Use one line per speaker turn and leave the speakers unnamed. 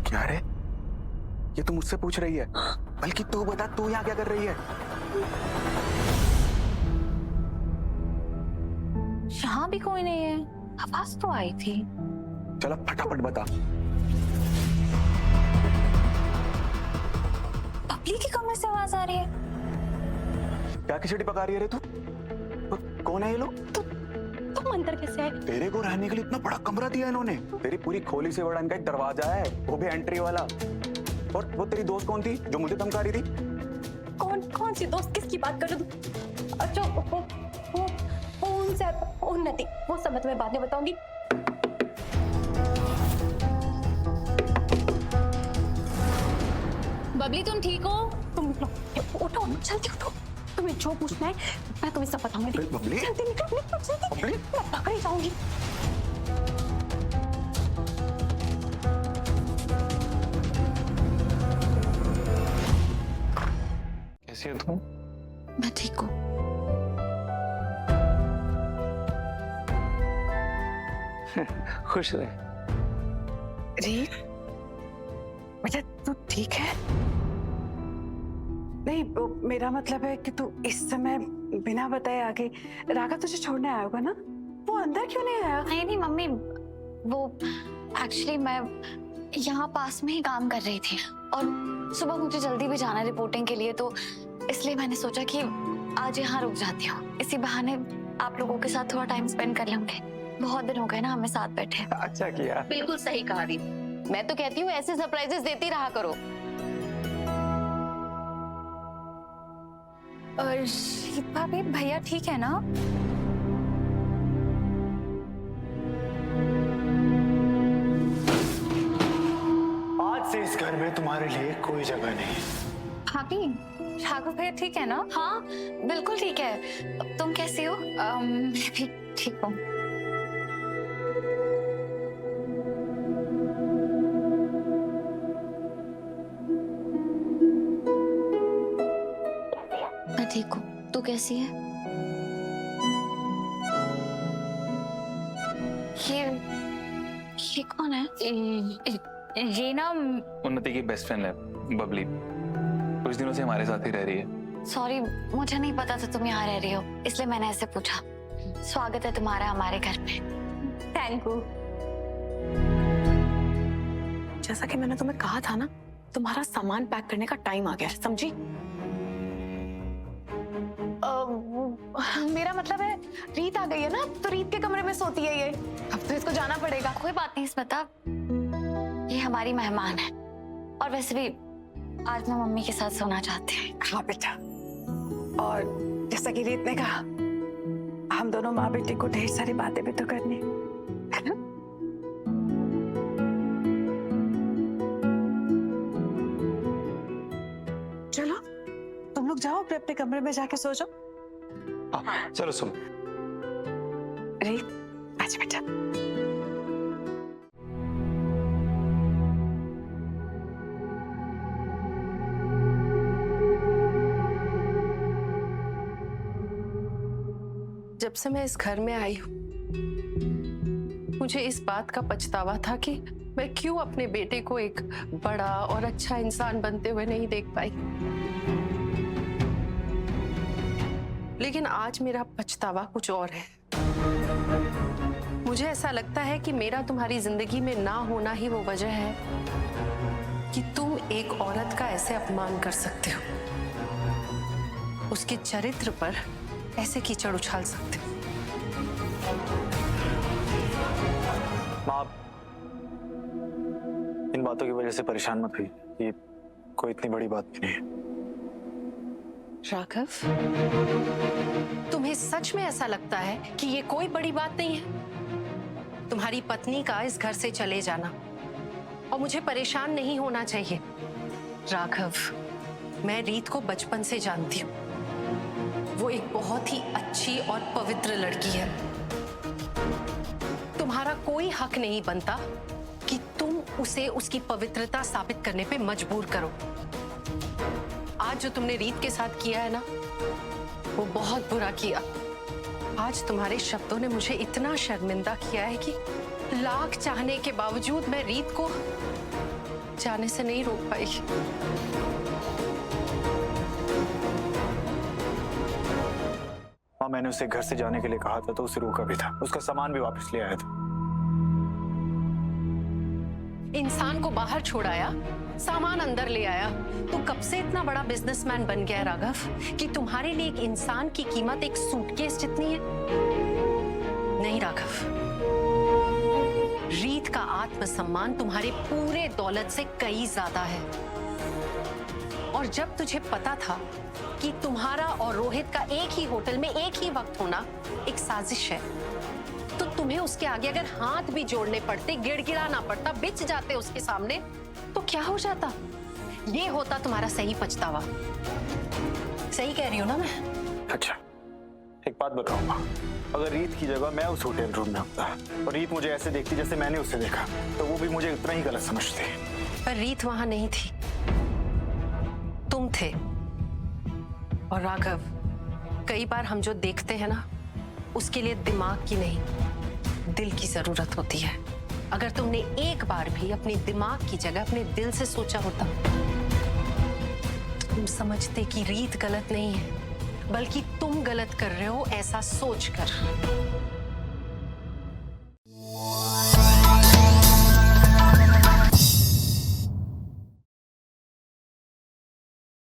क्या रे? ये तू मुझसे पूछ रही है? बल्कि तू बता, तू यहाँ क्या कर रही है?
यहाँ भी कोई नहीं है, आवाज तो आई थी।
चल अब फटाफट बता।
बबली के कमरे से आवाज आ रही है।
क्या खिचड़ी पका रही है रे तू? कौन है ये लोग?
तुम अंदर कैसे आए?
तेरे को रहने के लिए इतना बड़ा कमरा दिया इन्होंने। तेरी पूरी खोली से बड़ा इनका एक दरवाजा है, वो भी एंट्री वाला। और वो तेरी दोस्त कौन थी जो मुझे धमका रही थी?
कौन सी दोस्त? किसकी बात कर रहे हो? अच्छा वो उनसे उन्नति, वो सब मैं तुम्हें बाद में बताऊंगी। बबली तुम ठीक हो? तुम उठो, जल्दी उठो। तुम्हें जो पूछना है मैं तुम्हें सब बताऊंगी।
बबली?
जल्दी निकलो, जल्दी।
बबली?
मैं पकड़ी जाऊंगी।
कैसी है तुम?
मैं ठीक हूँ।
खुश रहे।
रीत, बेटा तू ठीक है? नहीं, मेरा मतलब है कि तू इस समय बिना बताए आगे। राघव तुझे छोड़ने आया होगा ना? वो अंदर क्यों नहीं आया?
नहीं मम्मी, वो एक्चुअली मैं यहाँ पास में ही काम कर रही थी और सुबह मुझे जल्दी भी जाना है रिपोर्टिंग के लिए, तो इसलिए मैंने सोचा कि आज यहाँ रुक जाती हूँ। इसी बहाने आप लोगों के साथ थोड़ा टाइम स्पेंड कर लेंगे। बहुत दिन हो गए ना हमें साथ बैठे।
अच्छा किया।
बिल्कुल सही कहा रीत। मैं तो कहती हूँ ऐसे सरप्राइजेस देती रहा करो।
और शीत भाभी, भैया ठीक है ना?
आज से इस घर में तुम्हारे लिए कोई जगह नहीं है।
भाभी, राघव भैया ठीक है ना? हाँ बिल्कुल ठीक है। तुम कैसी हो? मैं भी ठीक हूँ। मैं ठीक हूँ, तू कैसी है? ये कौन है? ये ना
उन्नति की बेस्ट फ्रेंड है, बबली। कुछ दिनों से हमारे साथ ही रह रही है।
सॉरी, मुझे नहीं पता था तुम यहाँ रह रही हो, इसलिए मैंने ऐसे पूछा। स्वागत है तुम्हारा हमारे घर में। Thank you.
जैसा कि मैंने तुम्हें कहा था ना, तुम्हारा सामान पैक करने का टाइम आ गया, समझी?
मेरा मतलब है रीत आ गई है ना, तो रीत के कमरे में सोती है ये। अब तो इसको जाना पड़ेगा।
कोई बात नहीं स्मिता, ये हमारी मेहमान है और वैसे भी आज मैं मम्मी के साथ सोना चाहती हूँ।
हाँ बेटा, और जैसा कि रीत ने कहा, हम दोनों माँ बेटे को ढेर सारी बातें भी तो करनी है ना? चलो तुम लोग जाओ, अपने अपने कमरे में जाके सो जाओ।
चलो सुन।
रीत आजा बेटा।
जब से मैं इस घर में आई हूँ, मुझे इस बात का पछतावा था कि मैं क्यों अपने बेटे को एक बड़ा और अच्छा इंसान बनते हुए नहीं देख पाई। लेकिन आज मेरा पछतावा कुछ और है। मुझे ऐसा लगता है कि मेरा तुम्हारी जिंदगी में ना होना ही वो वजह है कि तुम एक औरत का ऐसे अपमान कर सकते हो, उसके चरित्र पर ऐसे कीचड़ उछाल सकते हो।
माँ, इन बातों की वजह से परेशान मत हुई। ये कोई इतनी बड़ी बात भी नहीं है।
राघव, तुम्हें सच में ऐसा लगता है कि ये कोई बड़ी बात नहीं है? तुम्हारी पत्नी का इस घर से चले जाना और मुझे परेशान नहीं होना चाहिए। राघव, मैं रीत को बचपन से जानती हूँ। वो एक बहुत ही अच्छी और पवित्र लड़की है। तुम्हारा कोई हक नहीं बनता कि तुम उसे उसकी पवित्रता साबित करने पे मजबूर करो। आज जो तुमने रीत के साथ किया है ना, वो बहुत बुरा किया। आज तुम्हारे शब्दों ने मुझे इतना शर्मिंदा किया है कि लाख चाहने के बावजूद मैं रीत को जाने से नहीं रोक पाएगी।
माँ, मैंने उसे घर से जाने के लिए कहा था तो उसे रोका भी था, उसका सामान भी वापस ले आया था।
इंसान को बाहर छोड़ाया, सामान अंदर ले आया। तू कब से इतना बड़ा बिजनेसमैन बन गया है राघव कि तुम्हारे लिए एक इंसान की कीमत एक सूटकेस जितनी है? नहीं राघव, रीत का आत्मसम्मान तुम्हारे पूरे दौलत से कई ज्यादा है। और जब तुझे पता था कि तुम्हारा और रोहित का एक ही होटल में एक ही वक्त होना एक साजिश है, तो तुम्हें उसके आगे अगर हाथ भी जोड़ने पड़ते, गिड़गिड़ाना पड़ता, बिछ जाते उसके सामने, तो क्या हो जाता? ये होता तुम्हारा सही पछतावा। सही कह रही हूं ना मैं?
अच्छा, एक बात बताओ माँ, अगर रीत की जगह मैं उस होटल रूम में होता और रीत मुझे ऐसे देखती जैसे मैंने उसे देखा, तो वो भी मुझे उतना ही गलत समझते।
पर रीत वहां नहीं थी, तुम थे। और राघव, कई बार हम जो देखते हैं ना, उसके लिए दिमाग की नहीं, दिल की जरूरत होती है। अगर तुमने एक बार भी अपने दिमाग की जगह अपने दिल से सोचा होता, तुम समझते कि रीत गलत नहीं है, बल्कि तुम गलत कर रहे हो ऐसा सोचकर।